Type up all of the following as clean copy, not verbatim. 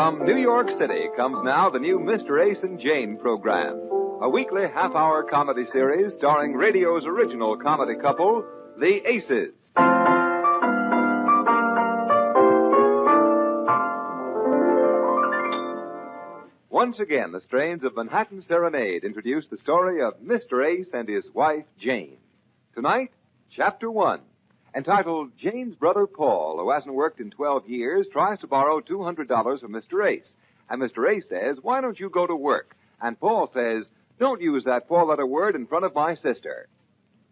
From New York City comes now the new Mr. Ace and Jane program, a weekly half-hour comedy series starring radio's original comedy couple, the Aces. Once again, the strains of Manhattan Serenade introduce the story of Mr. Ace and his wife, Jane. Tonight, Chapter 1. Entitled, Jane's Brother Paul, who hasn't worked in 12 years, tries to borrow $200 from Mr. Ace. And Mr. Ace says, why don't you go to work? And Paul says, don't use that four-letter word in front of my sister.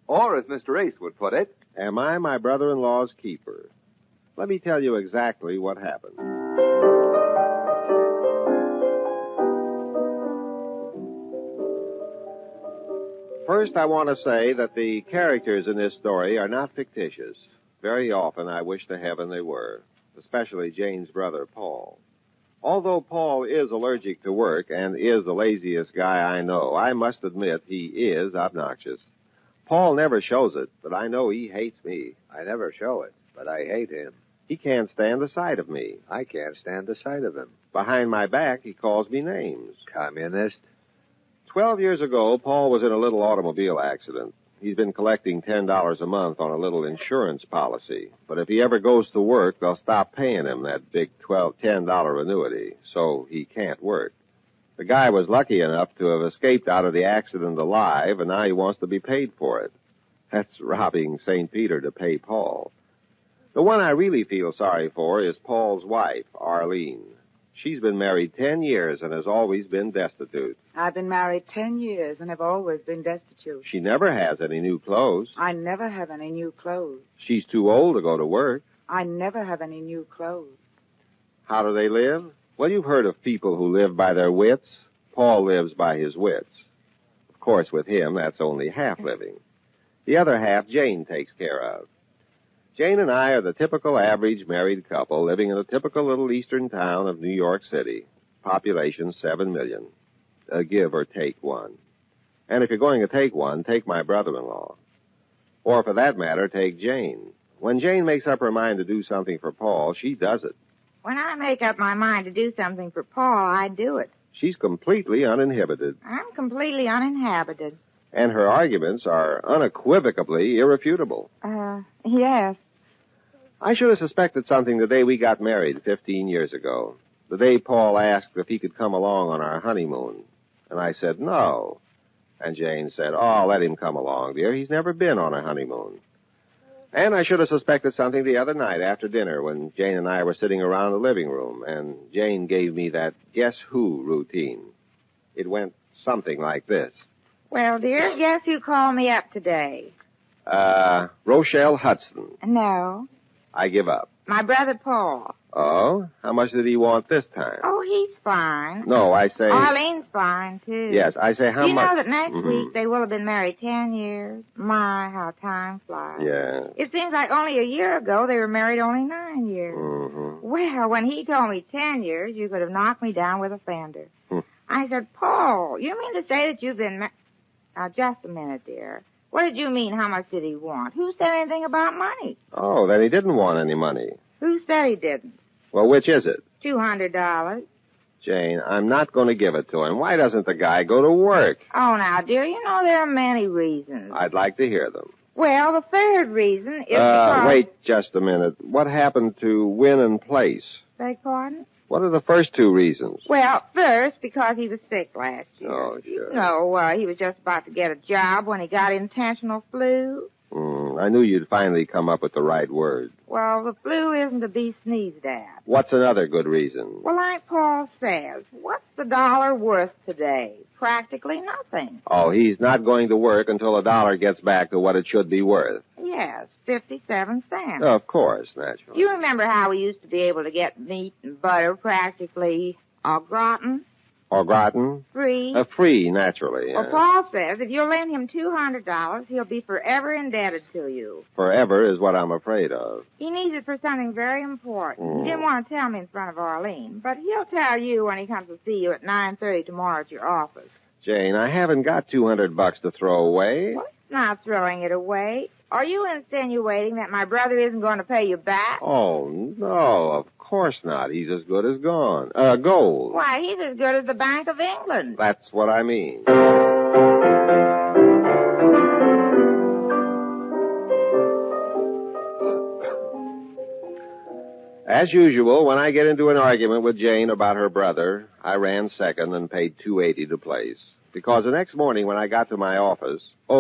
Or, as Mr. Ace would put it, am I my brother-in-law's keeper? Let me tell you exactly what happened. First, I want to say that the characters in this story are not fictitious. Very often, I wish to heaven they were, especially Jane's brother, Paul. Although Paul is allergic to work and is the laziest guy I know, I must admit he is obnoxious. Paul never shows it, but I know he hates me. I never show it, but I hate him. He can't stand the sight of me. I can't stand the sight of him. Behind my back, he calls me names. Communist. 12 years ago, Paul was in a little automobile accident. He's been collecting $10 a month on a little insurance policy. But if he ever goes to work, they'll stop paying him that big $10 annuity, so he can't work. The guy was lucky enough to have escaped out of the accident alive, and now he wants to be paid for it. That's robbing St. Peter to pay Paul. The one I really feel sorry for is Paul's wife, Arlene. She's been married 10 years and has always been destitute. I've been married 10 years and have always been destitute. She never has any new clothes. I never have any new clothes. She's too old to go to work. I never have any new clothes. How do they live? Well, you've heard of people who live by their wits. Paul lives by his wits. Of course, with him, that's only half living. The other half, Jane takes care of. Jane and I are the typical average married couple living in a typical little eastern town of New York City. Population 7 million. Give or take one. And if you're going to take one, take my brother-in-law. Or for that matter, take Jane. When Jane makes up her mind to do something for Paul, she does it. When I make up my mind to do something for Paul, I do it. She's completely uninhibited. I'm completely uninhabited. And her arguments are unequivocally irrefutable. Yes. I should have suspected something the day we got married 15 years ago. The day Paul asked if he could come along on our honeymoon. And I said no. And Jane said, oh, let him come along, dear. He's never been on a honeymoon. And I should have suspected something the other night after dinner when Jane and I were sitting around the living room, and Jane gave me that guess who routine. It went something like this. Well, dear, guess who called me up today? Rochelle Hudson. No. I give up. My brother Paul. Oh? How much did he want this time? Oh, he's fine. No, I say... Arlene's fine, too. Yes, I say how much... You know that next week they will have been married 10 years? My, how time flies. Yeah. It seems like only a year ago they were married only 9 years. Mm-hmm. Well, when he told me 10 years, you could have knocked me down with a fender. I said, Paul, you mean to say that you've been Now, just a minute, dear. What did you mean, how much did he want? Who said anything about money? Oh, then he didn't want any money. Who said he didn't? Well, which is it? $200. Jane, I'm not going to give it to him. Why doesn't the guy go to work? Oh, now, dear, you know there are many reasons. I'd like to hear them. Well, the third reason is because... Wait just a minute. What happened to Win and Place? Beg pardon? What are the first two reasons? Well, first, because he was sick last year. Oh, sure. No, he was just about to get a job when he got intentional flu. I knew you'd finally come up with the right word. Well, the flu isn't to be sneezed at. What's another good reason? Well, like Paul says, what's the dollar worth today? Practically nothing. Oh, he's not going to work until the dollar gets back to what it should be worth. Yes, 57 cents. Of course, naturally. You remember how we used to be able to get meat and butter practically au gratin? Au gratin? Free. Free, naturally. Well, Paul says if you'll lend him $200, he'll be forever indebted to you. Forever is what I'm afraid of. He needs it for something very important. He didn't want to tell me in front of Arlene, but he'll tell you when he comes to see you at 9:30 tomorrow at your office. Jane, I haven't got $200 to throw away. Well, it's not throwing it away. Are you insinuating that my brother isn't going to pay you back? Oh, no, of course not. He's as good as gone. Gold. Why, he's as good as the Bank of England. That's what I mean. As usual, when I get into an argument with Jane about her brother, I ran second and paid $2.80 to place. Because the next morning when I got to my office, I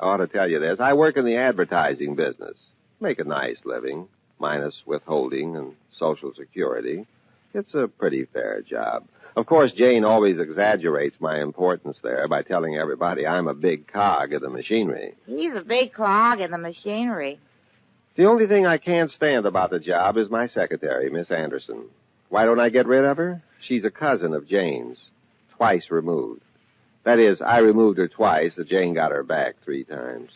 ought to tell you this, I work in the advertising business. Make a nice living, minus withholding and Social Security. It's a pretty fair job. Of course, Jane always exaggerates my importance there by telling everybody I'm a big cog of the machinery. He's a big clog in the machinery. The only thing I can't stand about the job is my secretary, Miss Anderson. Why don't I get rid of her? She's a cousin of Jane's, twice removed. That is, I removed her twice, and Jane got her back 3 times.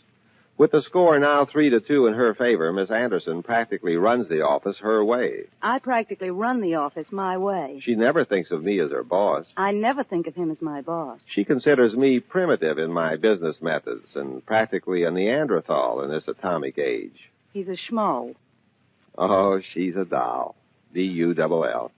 With the score now 3-2 in her favor, Miss Anderson practically runs the office her way. I practically run the office my way. She never thinks of me as her boss. I never think of him as my boss. She considers me primitive in my business methods and practically a Neanderthal in this atomic age. He's a schmo. Oh, she's a doll. D-U-double-L.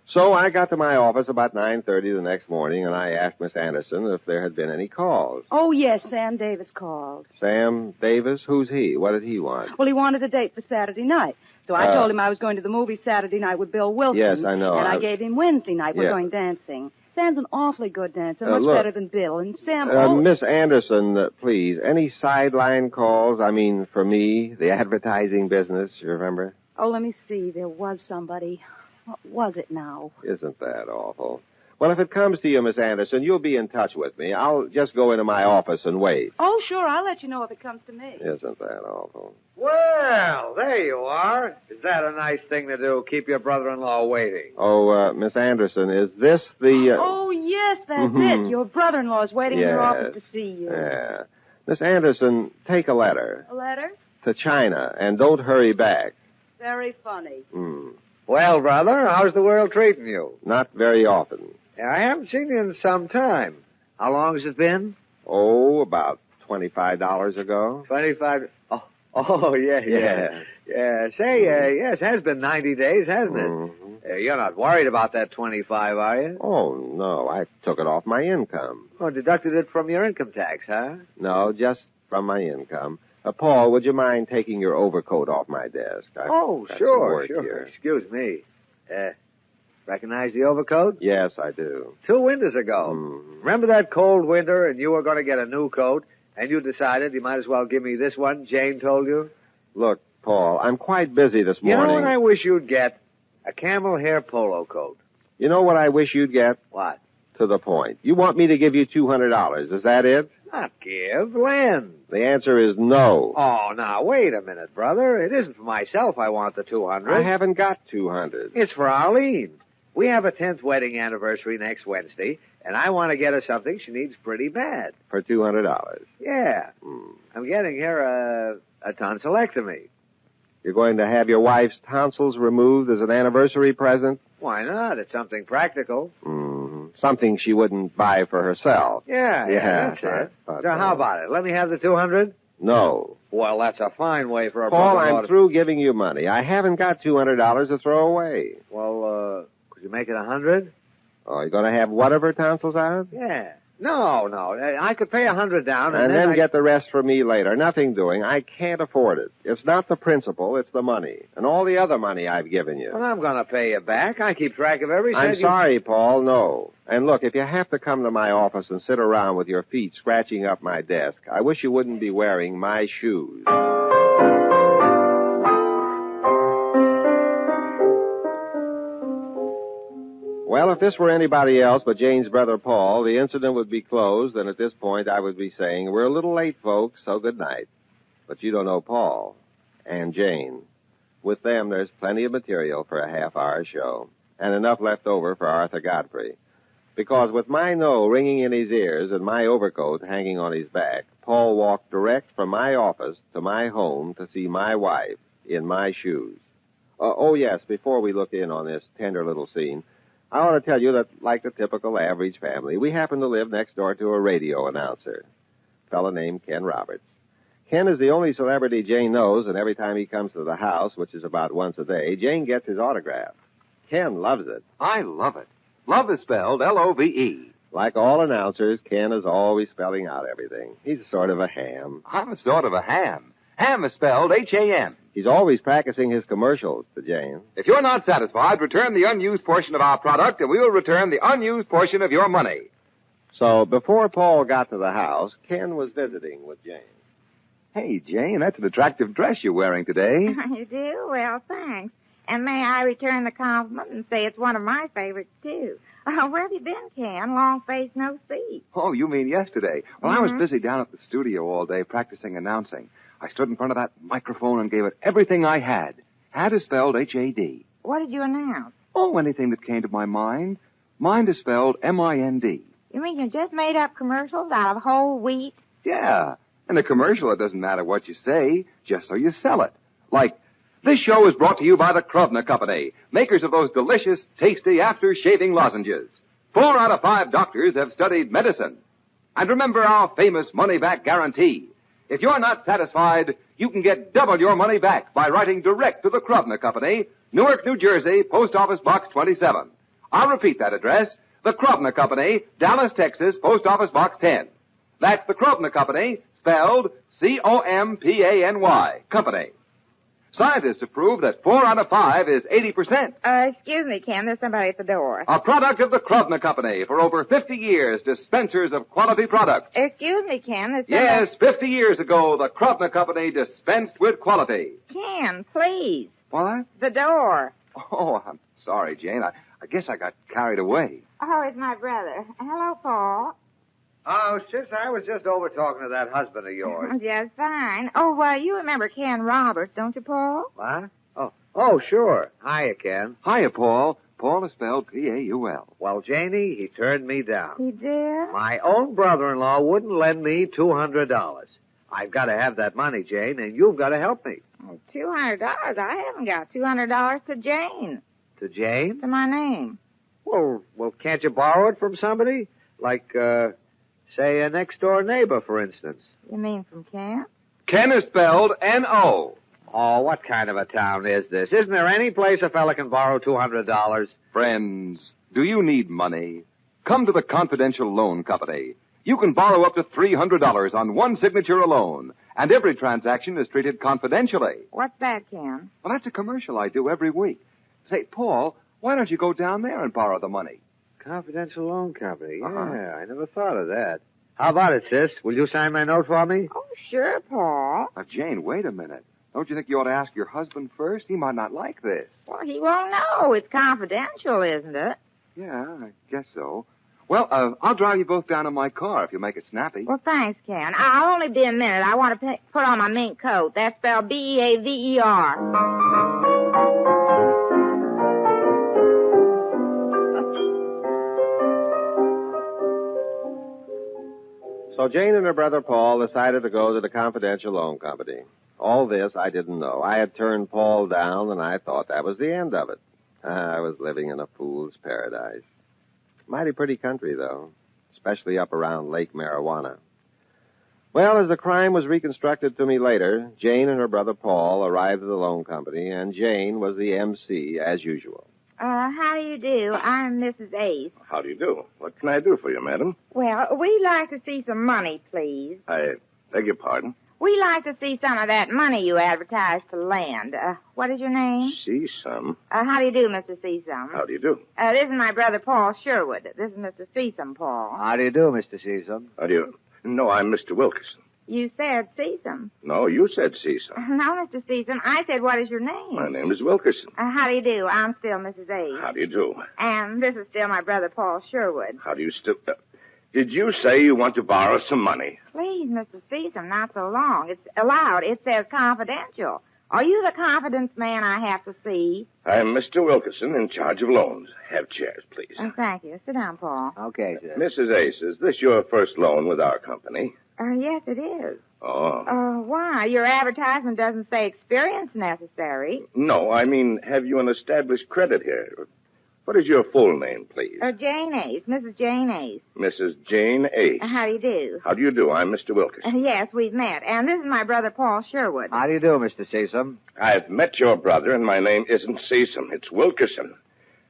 So I got to my office about 9:30 the next morning, and I asked Miss Anderson if there had been any calls. Oh, yes, Sam Davis called. Sam Davis? Who's he? What did he want? Well, he wanted a date for Saturday night. So I told him I was going to the movies Saturday night with Bill Wilson. Yes, I know. And I gave him Wednesday night. We're going dancing. Sam's an awfully good dancer, much better than Bill. And Sam... Miss Anderson, please, any sideline calls? I mean, for me, the advertising business, you remember? Oh, let me see. There was somebody. What was it now? Isn't that awful? Well, if it comes to you, Miss Anderson, you'll be in touch with me. I'll just go into my office and wait. Oh, sure. I'll let you know if it comes to me. Isn't that awful? Well, there you are. Is that a nice thing to do? Keep your brother-in-law waiting. Oh, Miss Anderson, is this the... Oh, yes, that's it. Your brother-in-law is waiting in your office to see you. Yeah. Miss Anderson, take a letter. A letter? To China, and don't hurry back. Very funny. Well, brother, how's the world treating you? Not very often. I haven't seen you in some time. How long has it been? Oh, about $25 ago. 25... Oh, yeah. Say, yes, it has been 90 days, hasn't it? Mm-hmm. You're not worried about that 25, are you? Oh, no, I took it off my income. Oh, deducted it from your income tax, huh? No, just from my income. Paul, would you mind taking your overcoat off my desk? Sure. Excuse me. Recognize the overcoat? Yes, I do. 2 winters ago. Remember that cold winter and you were going to get a new coat and you decided you might as well give me this one Jane told you? Look, Paul, I'm quite busy this morning. You know what I wish you'd get? A camel hair polo coat. You know what I wish you'd get? What? To the point. You want me to give you $200. Is that it? Not give. Lend. The answer is no. Oh, now, wait a minute, brother. It isn't for myself I want the $200. I haven't got $200. It's for Arlene. We have a 10th wedding anniversary next Wednesday, and I want to get her something she needs pretty bad. For $200? Yeah. I'm getting her a tonsillectomy. You're going to have your wife's tonsils removed as an anniversary present? Why not? It's something practical. Something she wouldn't buy for herself. Yeah, that's it. So how about it? Let me have the $200? No. Well, that's a fine way for a Paul, brother-in-law I'm through giving you money. I haven't got $200 to throw away. Well, could you make it 100? Oh, you're going to have what of her tonsils out? Yeah. No. I could pay 100 down and then get the rest from me later. Nothing doing. I can't afford it. It's not the principal, it's the money. And all the other money I've given you. Well, I'm going to pay you back. I keep track of every cent. I'm sorry, Paul, no. And look, if you have to come to my office and sit around with your feet scratching up my desk, I wish you wouldn't be wearing my shoes. Well, if this were anybody else but Jane's brother Paul, the incident would be closed, and at this point I would be saying, we're a little late, folks, so good night. But you don't know Paul and Jane. With them, there's plenty of material for a half-hour show, and enough left over for Arthur Godfrey. Because with my no ringing in his ears and my overcoat hanging on his back, Paul walked direct from my office to my home to see my wife in my shoes. Oh, yes, before we look in on this tender little scene, I want to tell you that, like the typical average family, we happen to live next door to a radio announcer, a fellow named Ken Roberts. Ken is the only celebrity Jane knows, and every time he comes to the house, which is about once a day, Jane gets his autograph. Ken loves it. I love it. Love is spelled L-O-V-E. Like all announcers, Ken is always spelling out everything. He's sort of a ham. I'm a sort of a ham. Ham is spelled H-A-M. He's always practicing his commercials to Jane. If you're not satisfied, return the unused portion of our product, and we will return the unused portion of your money. So before Paul got to the house, Ken was visiting with Jane. Hey, Jane, that's an attractive dress you're wearing today. You do? Well, thanks. And may I return the compliment and say it's one of my favorites, too. Where have you been, Ken? Long face, no see. Oh, you mean yesterday? Well, I was busy down at the studio all day practicing announcing. I stood in front of that microphone and gave it everything I had. Had is spelled H-A-D. What did you announce? Oh, anything that came to my mind. Mind is spelled M-I-N-D. You mean you just made up commercials out of whole wheat? Yeah. In a commercial, it doesn't matter what you say, just so you sell it. Like, this show is brought to you by the Kruvna Company, makers of those delicious, tasty after-shaving lozenges. 4 out of 5 doctors have studied medicine. And remember our famous money-back guarantee. If you're not satisfied, you can get double your money back by writing direct to the Kruvna Company, Newark, New Jersey, Post Office Box 27. I'll repeat that address, the Kruvna Company, Dallas, Texas, Post Office Box 10. That's the Kruvna Company, spelled C-O-M-P-A-N-Y, Company. Scientists have proved that 4 out of 5 is 80%. Excuse me, Ken, there's somebody at the door. A product of the Kruvna Company. For over 50 years, dispensers of quality products. Excuse me, Ken, there's somebody... Yes, 50 years ago, the Kruvna Company dispensed with quality. Ken, please. What? The door. Oh, I'm sorry, Jane. I guess I got carried away. Oh, it's my brother. Hello, Paul. Oh, sis, I was just over talking to that husband of yours. Just fine. Oh, you remember Ken Roberts, don't you, Paul? What? Oh, sure. Hiya, Ken. Hiya, Paul. Paul is spelled P-A-U-L. Well, Janie, he turned me down. He did? My own brother-in-law wouldn't lend me $200. I've got to have that money, Jane, and you've got to help me. Oh, $200? I haven't got $200 to Jane. To Jane? To my name. Well, can't you borrow it from somebody? Like, say, a next-door neighbor, for instance. You mean from Ken? Ken is spelled N-O. Oh, what kind of a town is this? Isn't there any place a fella can borrow $200? Friends, do you need money? Come to the Confidential Loan Company. You can borrow up to $300 on one signature alone, and every transaction is treated confidentially. What's that, Ken? Well, that's a commercial I do every week. Say, Paul, why don't you go down there and borrow the money? Confidential Loan Company. Yeah, Uh-huh. I never thought of that. How about it, sis? Will you sign my note for me? Oh, sure, Paul. Now, Jane, wait a minute. Don't you think you ought to ask your husband first? He might not like this. Well, he won't know. It's confidential, isn't it? Yeah, I guess so. Well, I'll drive you both down in my car if you make it snappy. Well, thanks, Ken. I'll only be a minute. I want to put on my mink coat. That's spelled B-E-A-V-E-R. So Jane and her brother Paul decided to go to the Confidential Loan Company. All this I didn't know. I had turned Paul down, and I thought that was the end of it. I was living in a fool's paradise. Mighty pretty country, though, especially up around Lake Marijuana. Well, as the crime was reconstructed to me later, Jane and her brother Paul arrived at the loan company, and Jane was the MC as usual. How do you do? I'm Mrs. Ace. How do you do? What can I do for you, madam? Well, we'd like to see some money, please. I beg your pardon? We'd like to see some of that money you advertised to lend. What is your name? Seesum. How do you do, Mr. Seesum? How do you do? This is my brother Paul Sherwood. This is Mr. Seesum, Paul. How do you do, Mr. Seesum? How do you... No, I'm Mr. Wilkerson. You said Seesum. No, you said Seesum. No, Mr. Seesum. I said, what is your name? My name is Wilkerson. How do you do? I'm still Mrs. Ace. How do you do? And this is still my brother Paul Sherwood. How do you still... did you say you want to borrow some money? Please, Mr. Seesum, not so long. It's allowed. It says confidential. Are you the confidence man I have to see? I'm Mr. Wilkerson, in charge of loans. Have chairs, please. Oh, thank you. Sit down, Paul. Okay, sir. Mrs. Ace, is this your first loan with our company? Yes, it is. Oh. Why? Your advertisement doesn't say experience necessary. No, I mean, have you an established credit here? What is your full name, please? Jane Ace, Mrs. Jane Ace. Mrs. Jane Ace. How do you do? How do you do? I'm Mr. Wilkerson. Yes, we've met. And this is my brother, Paul Sherwood. How do you do, Mr. Seasum? I've met your brother, and my name isn't Seasum. It's Wilkerson.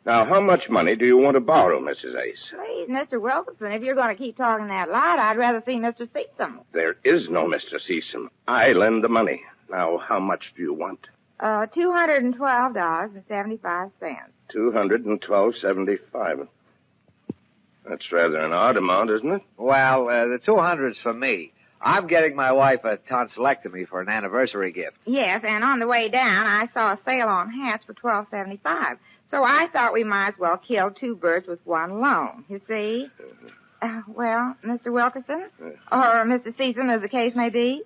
Now, how much money do you want to borrow, Mrs. Ace? Please, Mr. Wilkerson, if you're going to keep talking that loud, I'd rather see Mr. Seasum. There is no Mr. Seasum. I lend the money. Now, how much do you want? $212.75. $212.75. That's rather an odd amount, isn't it? Well, the 200's for me. I'm getting my wife a tonsillectomy for an anniversary gift. Yes, and on the way down, I saw a sale on hats for $12.75. So I thought we might as well kill two birds with one loan, you see? Well, Mr. Wilkerson? Or Mr. Seasum, as the case may be?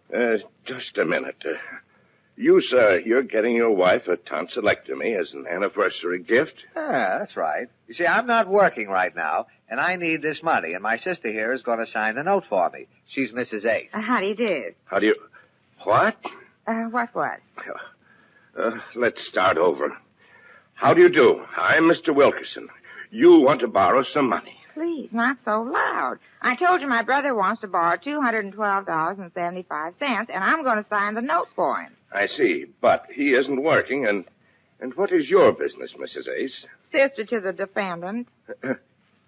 Just a minute. You, sir, you're getting your wife a tonsillectomy as an anniversary gift? Yeah, that's right. You see, I'm not working right now, and I need this money, and my sister here is going to sign the note for me. She's Mrs. Ace. How do you do? How do you... What? What? Let's start over. How do you do? I'm Mr. Wilkerson. You want to borrow some money. Please, not so loud. I told you my brother wants to borrow $212.75, and I'm going to sign the note for him. I see, but he isn't working, and what is your business, Mrs. Ace? Sister to the defendant.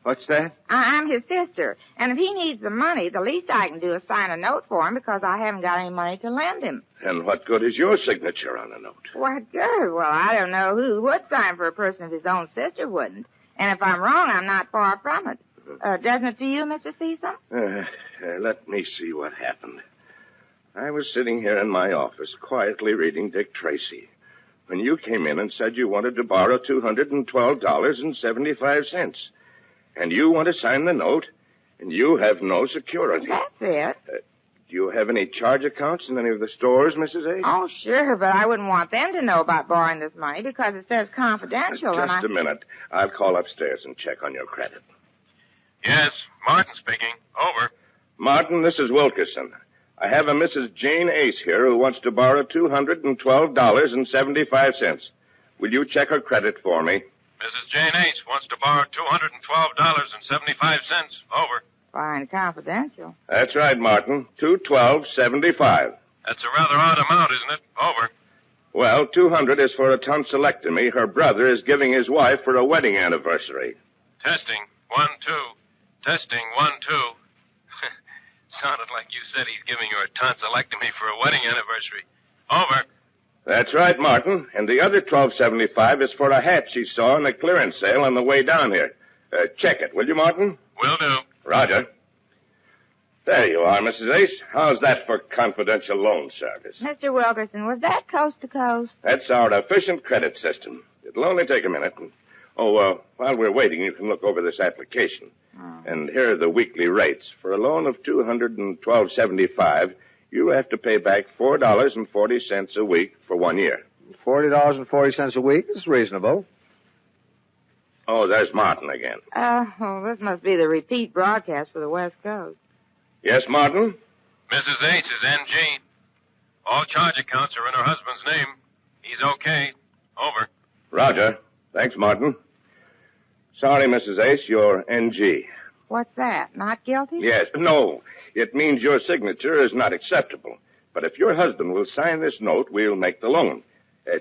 What's that? I'm his sister, and if he needs the money, the least I can do is sign a note for him because I haven't got any money to lend him. And what good is your signature on a note? What good? Well, I don't know who would sign for a person if his own sister wouldn't. And if I'm wrong, I'm not far from it. Doesn't it to you, Mr. Seasum? Let me see what happened. I was sitting here in my office, quietly reading Dick Tracy, when you came in and said you wanted to borrow $212.75. And you want to sign the note, and you have no security. That's it. Do you have any charge accounts in any of the stores, Mrs. Ace? Oh, sure, but I wouldn't want them to know about borrowing this money because it says confidential. Just a minute. I'll call upstairs and check on your credit. Yes, Martin speaking. Over. Martin, this is Wilkerson. I have a Mrs. Jane Ace here who wants to borrow $212.75. Will you check her credit for me? Mrs. Jane Ace wants to borrow $212.75. Over. Fine, confidential. That's right, Martin. $212.75. That's a rather odd amount, isn't it? Over. Well, $200 is for a tonsillectomy her brother is giving his wife for a wedding anniversary. Testing. 1, 2. Testing. 1, 2. Sounded like you said he's giving her a tonsillectomy for a wedding anniversary. Over. That's right, Martin. And the other $12.75 is for a hat she saw in the clearance sale on the way down here. Check it, will you, Martin? Will do. Roger. There you are, Mrs. Ace. How's that for confidential loan service? Mr. Wilkerson, was that coast to coast? That's our efficient credit system. It'll only take a minute. While we're waiting, you can look over this application. And here are the weekly rates. For a loan of $212.75, you have to pay back $4.40 a week for 1 year. $40.40 a week is reasonable. Oh, there's Martin again. This must be the repeat broadcast for the West Coast. Yes, Martin? Mrs. Ace is NG. All charge accounts are in her husband's name. He's okay. Over. Roger. Thanks, Martin. Sorry, Mrs. Ace, you're NG. What's that? Not guilty? Yes. No. It means your signature is not acceptable. But if your husband will sign this note, we'll make the loan.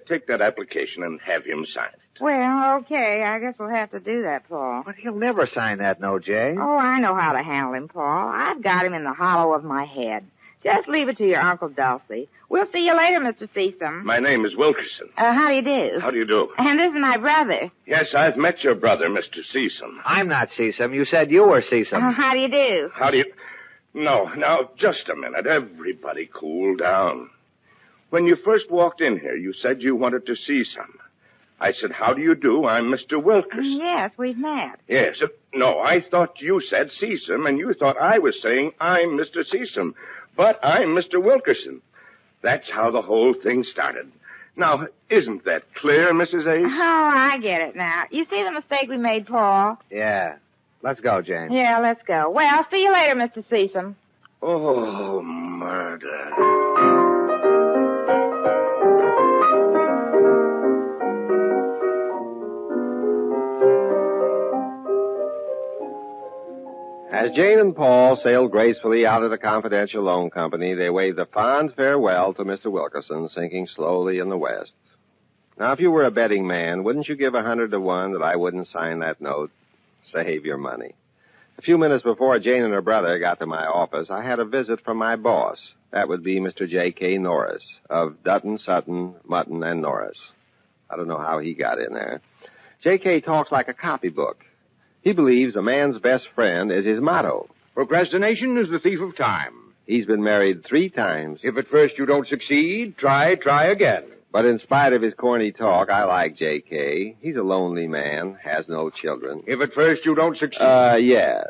Take that application and have him sign it. Well, okay. I guess we'll have to do that, Paul. But he'll never sign that note, Jane. Oh, I know how to handle him, Paul. I've got him in the hollow of my head. Just leave it to your Uncle Dulcie. We'll see you later, Mr. Seasum. My name is Wilkerson. How do you do? How do you do? And this is my brother. Yes, I've met your brother, Mr. Seasum. I'm not Seasum. You said you were Seasum. How do you do? How do you... No, now, just a minute. Everybody cool down. When you first walked in here, you said you wanted to see some. I said, how do you do? I'm Mr. Wilkerson. Yes, we've met. Yes. No, I thought you said Seasum, and you thought I was saying I'm Mr. Seasum. But I'm Mr. Wilkerson. That's how the whole thing started. Now, isn't that clear, Mrs. Ace? Oh, I get it now. You see the mistake we made, Paul? Yeah. Let's go, Jane. Yeah, let's go. Well, see you later, Mr. Seasum. Oh, murder. As Jane and Paul sailed gracefully out of the confidential loan company, they waved a fond farewell to Mr. Wilkerson, sinking slowly in the west. Now, if you were a betting man, wouldn't you give 100 to 1 that I wouldn't sign that note? Save your money. A few minutes before Jane and her brother got to my office, I had a visit from my boss. That would be Mr. J.K. Norris of Dutton, Sutton, Mutton, and Norris. I don't know how he got in there. J.K. talks like a copybook. He believes a man's best friend is his motto. Procrastination is the thief of time. He's been married 3 times. If at first you don't succeed, try again. But in spite of his corny talk, I like J.K. He's a lonely man, has no children. If at first you don't succeed. Yes.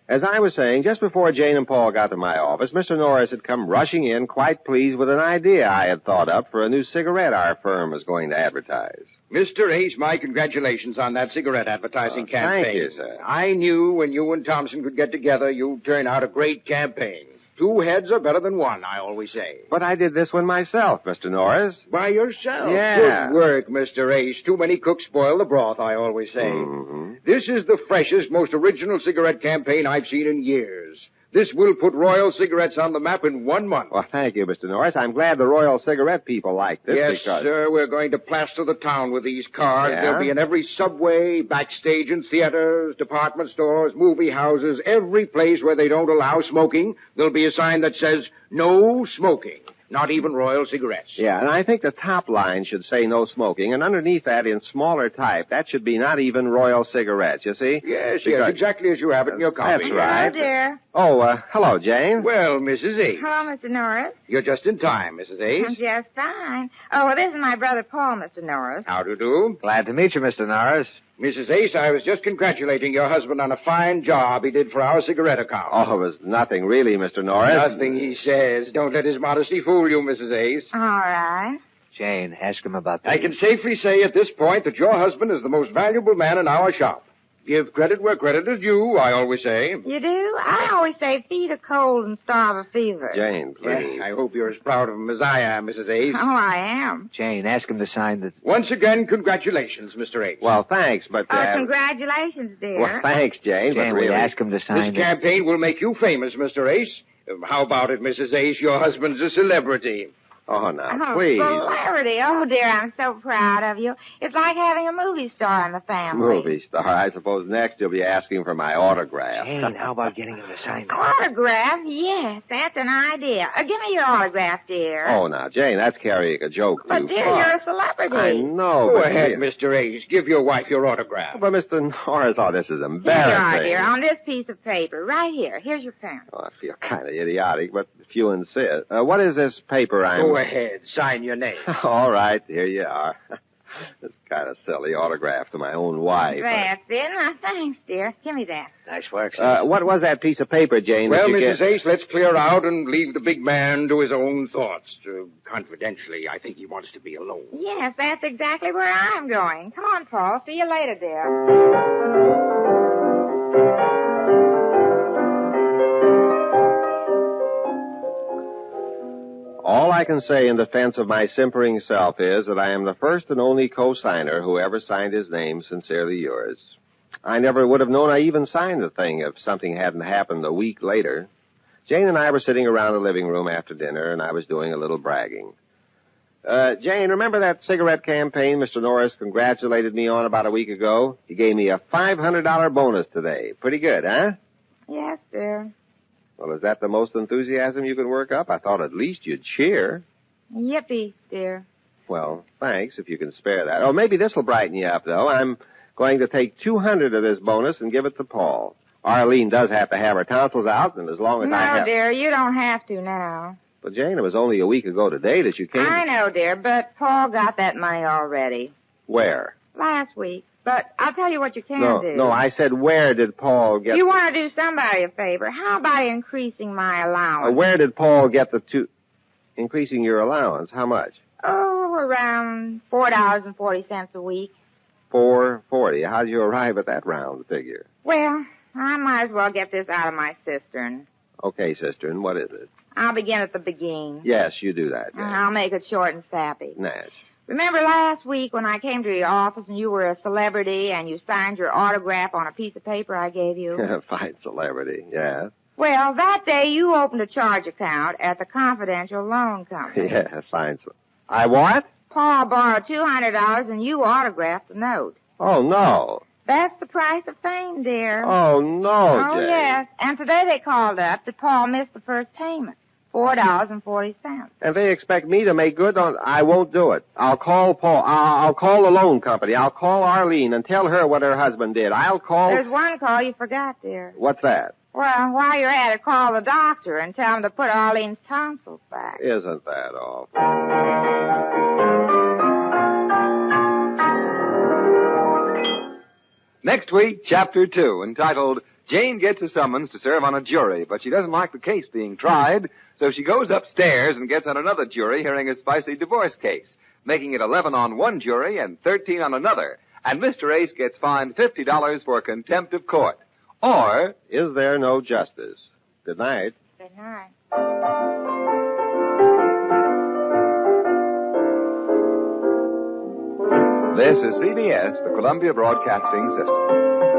As I was saying, just before Jane and Paul got to my office, Mr. Norris had come rushing in, quite pleased with an idea I had thought up for a new cigarette our firm was going to advertise. Mr. Ace, my congratulations on that cigarette advertising campaign. Thank you, sir. I knew when you and Thompson could get together, you'd turn out a great campaign. 2 heads are better than 1, I always say. But I did this one myself, Mr. Norris. By yourself? Yeah. Good work, Mr. Ace. Too many cooks spoil the broth, I always say. Mm-hmm. This is the freshest, most original cigarette campaign I've seen in years. This will put Royal Cigarettes on the map in 1 month. Well, thank you, Mr. Norris. I'm glad the Royal Cigarette people liked it. Yes, because... sir. We're going to plaster the town with these cards. Yeah? They'll be in every subway, backstage in theaters, department stores, movie houses, every place where they don't allow smoking. There'll be a sign that says, no smoking. Not even Royal Cigarettes. Yeah, and I think the top line should say no smoking, and underneath that, in smaller type, that should be not even Royal Cigarettes, you see? Yes, because... exactly as you have it in your copy. That's right. Hello, dear. Oh, hello, Jane. Well, Mrs. Ace. Hello, Mr. Norris. You're just in time, Mrs. I'm Ace. just fine. Oh, well, this is my brother Paul, Mr. Norris. How do you do? Glad to meet you, Mr. Norris. Mrs. Ace, I was just congratulating your husband on a fine job he did for our cigarette account. Oh, it was nothing really, Mr. Norris. Nothing, he says. Don't let his modesty fool you, Mrs. Ace. All right. Jane, ask him about that. I can safely say at this point that your husband is the most valuable man in our shop. Give credit where credit is due, I always say. You do? I always say feed a cold and starve a fever. Jane, please. I hope you're as proud of him as I am, Mrs. Ace. Oh, I am. Jane, ask him to sign the... Once again, congratulations, Mr. Ace. Well, thanks, but... Oh, congratulations, dear. Well, thanks, Jane, Jane, but will you really... ask him to sign This campaign will make you famous, Mr. Ace. How about it, Mrs. Ace? Your husband's a celebrity. Oh, now, Oh, please. celebrity. Oh, dear, I'm so proud of you. It's like having a movie star in the family. Movie star. I suppose next you'll be asking for my autograph. Jane, how about getting him to sign it? Autograph? Yes, that's an idea. Give me your autograph, dear. Oh, now, Jane, that's carrying a joke too But, dear, far. you're a celebrity. I know, Go but... ahead, Mr. Ace. Give your wife your autograph. But, Mr. Norris, oh, this is Here you embarrassing. are, dear, on this piece of paper. Right here. Here's your pen. Oh, I feel kind of idiotic, but if you insist. What is this paper I'm... Go ahead. Sign your name. All right, here you are. It's kind of silly autograph to my own wife. That's it. Now, thanks, dear. Give me that. Nice work, sir. What was that piece of paper, Jane? Well, that you Mrs. get... Ace, let's clear out and leave the big man to his own thoughts. Confidentially, I think he wants to be alone. Yes, that's exactly where I'm going. Come on, Paul. See you later, dear. All I can say in defense of my simpering self is that I am the first and only co-signer who ever signed his name, Sincerely Yours. I never would have known I even signed the thing if something hadn't happened a week later. Jane and I were sitting around the living room after dinner, and I was doing a little bragging. Jane, remember that cigarette campaign Mr. Norris congratulated me on about a week ago? He gave me a $500 bonus today. Pretty good, huh? Yes, dear. Well, is that the most enthusiasm you can work up? I thought at least you'd cheer. Yippee, dear. Well, thanks, if you can spare that. Oh, maybe this'll brighten you up, though. I'm going to take 200 of this bonus and give it to Paul. Arlene does have to have her tonsils out, and as long as I No, have... dear, you don't have to now. But, Jane, it was only a week ago today that you came... I know, dear, but Paul got that money already. Where? Last week. But I'll tell you what you can do. No, I said where did Paul get... You want to do somebody a favor. How about increasing my allowance? where did Paul get the two... Increasing your allowance? How much? Oh, around $4.40 a week. $4.40. How'd you arrive at that round figure? Well, I might as well get this out of my cistern. Okay, sister, and what is it? I'll begin at the beginning. Yes, you do that, Jane. I'll make it short and sappy. Natch. Remember last week when I came to your office and you were a celebrity and you signed your autograph on a piece of paper I gave you? Fine celebrity, yeah. Well, that day you opened a charge account at the Confidential Loan Company. Yeah, fine. I what? Paul borrowed $200 and you autographed the note. Oh, no. That's the price of fame, dear. Oh, no, Oh, Jane. yes. And today they called up that Paul missed the first payment, $4.40. And they expect me to make good on... I won't do it. I'll call Paul. I'll call the loan company. I'll call Arlene and tell her what her husband did. I'll call... There's one call you forgot, dear. What's that? Well, while you're at it, call the doctor and tell him to put Arlene's tonsils back. Isn't that awful? Next week, Chapter 2, entitled Jane Gets a Summons to Serve on a Jury, but she doesn't like the case being tried, so she goes upstairs and gets on another jury hearing a spicy divorce case, making it 11 on one jury and 13 on another. And Mr. Ace gets fined $50 for contempt of court. Or... Is there no justice? Good night. Good night. This is CBS, the Columbia Broadcasting System.